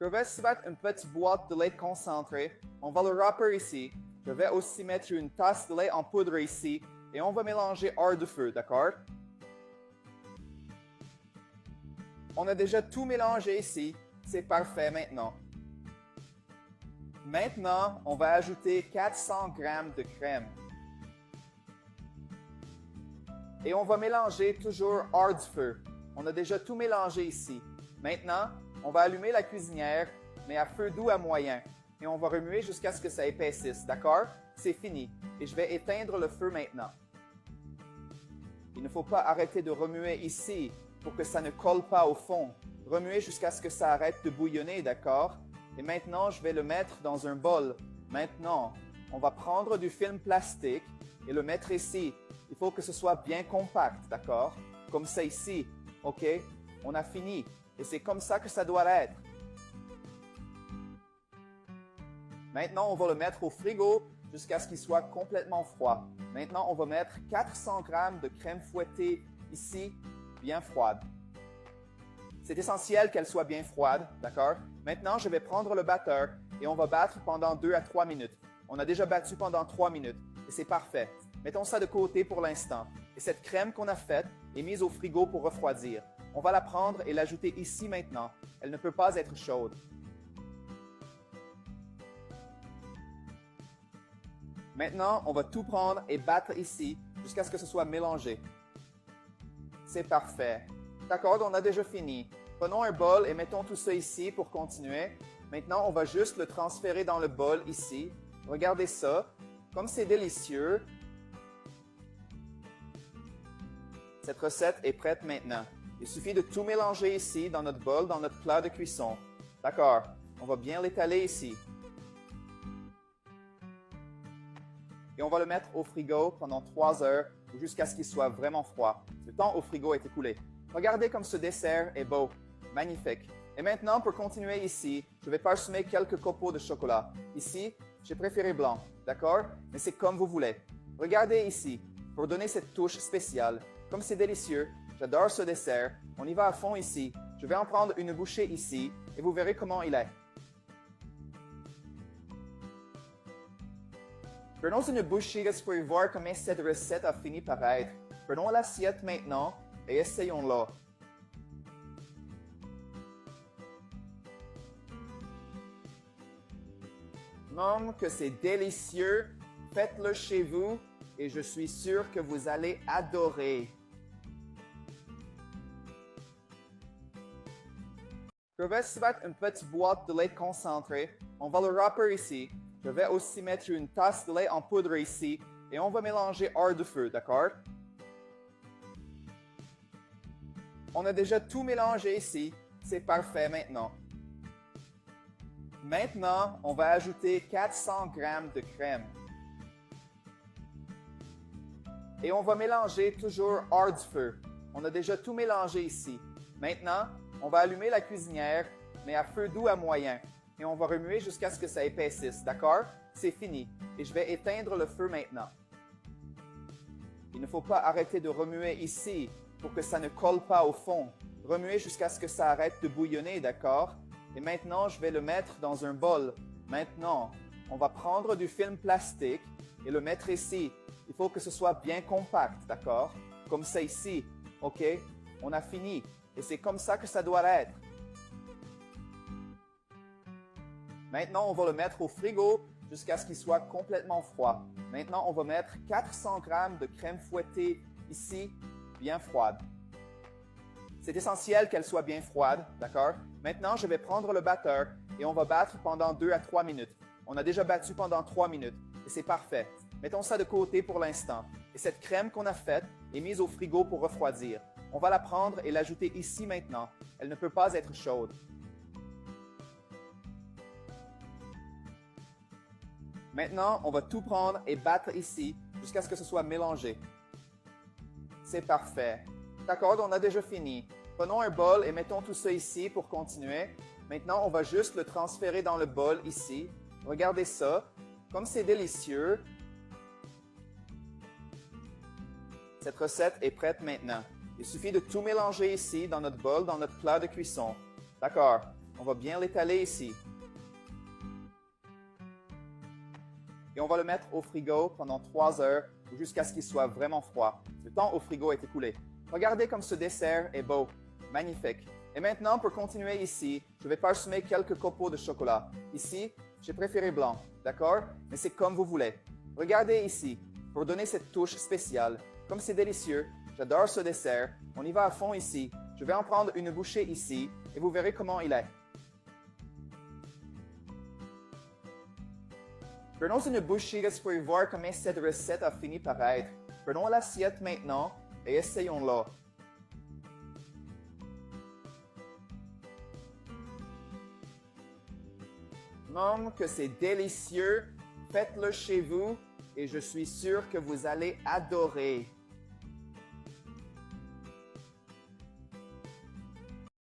Je vais aussi mettre une petite boîte de lait concentré. On va le wrapper ici. Je vais aussi mettre une tasse de lait en poudre ici. Et on va mélanger hors du feu, d'accord? On a déjà tout mélangé ici. C'est parfait maintenant. Maintenant, on va ajouter 400 g de crème. Et on va mélanger toujours hors du feu. On a déjà tout mélangé ici. Maintenant, on va allumer la cuisinière, mais à feu doux à moyen. Et on va remuer jusqu'à ce que ça épaississe, d'accord? C'est fini. Et je vais éteindre le feu maintenant. Il ne faut pas arrêter de remuer ici pour que ça ne colle pas au fond. Remuez jusqu'à ce que ça arrête de bouillonner, d'accord? Et maintenant, je vais le mettre dans un bol. Maintenant, on va prendre du film plastique et le mettre ici. Il faut que ce soit bien compact, d'accord? Comme ça ici, ok? On a fini. Et c'est comme ça que ça doit être. Maintenant, on va le mettre au frigo jusqu'à ce qu'il soit complètement froid. Maintenant, on va mettre 400 g de crème fouettée ici, bien froide. C'est essentiel qu'elle soit bien froide, d'accord? Maintenant, je vais prendre le batteur et on va battre pendant 2 à 3 minutes. On a déjà battu pendant 3 minutes et c'est parfait. Mettons ça de côté pour l'instant. Et cette crème qu'on a faite est mise au frigo pour refroidir. On va la prendre et l'ajouter ici maintenant. Elle ne peut pas être chaude. Maintenant, on va tout prendre et battre ici jusqu'à ce que ce soit mélangé. C'est parfait. D'accord, on a déjà fini. Prenons un bol et mettons tout ça ici pour continuer. Maintenant, on va juste le transférer dans le bol ici. Regardez ça. Comme c'est délicieux. Cette recette est prête maintenant. Il suffit de tout mélanger ici dans notre bol, dans notre plat de cuisson. D'accord, on va bien l'étaler ici. Et on va le mettre au frigo pendant 3 heures ou jusqu'à ce qu'il soit vraiment froid. Le temps au frigo est écoulé. Regardez comme ce dessert est beau. Magnifique. Et maintenant, pour continuer ici, je vais parsemer quelques copeaux de chocolat. Ici, j'ai préféré blanc, d'accord? Mais c'est comme vous voulez. Regardez ici, pour donner cette touche spéciale. Comme c'est délicieux, j'adore ce dessert. On y va à fond ici. Je vais en prendre une bouchée ici et vous verrez comment il est. Prenons une bouchée pour voir comment cette recette a fini par être. Prenons l'assiette maintenant et essayons-la. Que c'est délicieux. Faites-le chez vous et je suis sûr que vous allez adorer. Je vais aussi mettre une petite boîte de lait concentré. On va le wrapper ici. Je vais aussi mettre une tasse de lait en poudre ici et on va mélanger hors du feu, d'accord? On a déjà tout mélangé ici. C'est parfait maintenant. Maintenant, on va ajouter 400 g de crème. Et on va mélanger toujours hors du feu. On a déjà tout mélangé ici. Maintenant, on va allumer la cuisinière, mais à feu doux à moyen. Et on va remuer jusqu'à ce que ça épaississe, d'accord? C'est fini. Et je vais éteindre le feu maintenant. Il ne faut pas arrêter de remuer ici pour que ça ne colle pas au fond. Remuez jusqu'à ce que ça arrête de bouillonner, d'accord? Et maintenant, je vais le mettre dans un bol. Maintenant, on va prendre du film plastique et le mettre ici. Il faut que ce soit bien compact, d'accord? Comme ça ici, ok? On a fini. Et c'est comme ça que ça doit être. Maintenant, on va le mettre au frigo jusqu'à ce qu'il soit complètement froid. Maintenant, on va mettre 400 g de crème fouettée ici, bien froide. C'est essentiel qu'elle soit bien froide, d'accord? Maintenant, je vais prendre le batteur et on va battre pendant 2 à 3 minutes. On a déjà battu pendant 3 minutes et c'est parfait. Mettons ça de côté pour l'instant. Et cette crème qu'on a faite est mise au frigo pour refroidir. On va la prendre et l'ajouter ici maintenant. Elle ne peut pas être chaude. Maintenant, on va tout prendre et battre ici jusqu'à ce que ce soit mélangé. C'est parfait. D'accord, on a déjà fini. Prenons un bol et mettons tout ça ici pour continuer. Maintenant, on va juste le transférer dans le bol ici. Regardez ça. Comme c'est délicieux. Cette recette est prête maintenant. Il suffit de tout mélanger ici dans notre bol, dans notre plat de cuisson. D'accord. On va bien l'étaler ici. Et on va le mettre au frigo pendant 3 heures ou jusqu'à ce qu'il soit vraiment froid. Le temps au frigo est écoulé. Regardez comme ce dessert est beau. Magnifique. Et maintenant, pour continuer ici, je vais parsemer quelques copeaux de chocolat. Ici, j'ai préféré blanc, d'accord? Mais c'est comme vous voulez. Regardez ici, pour donner cette touche spéciale. Comme c'est délicieux, j'adore ce dessert. On y va à fond ici. Je vais en prendre une bouchée ici et vous verrez comment il est. Prenons une bouchée pour voir comment cette recette a fini par être. Prenons l'assiette maintenant et essayons-la. Que c'est délicieux. Faites-le chez vous et je suis sûr que vous allez adorer.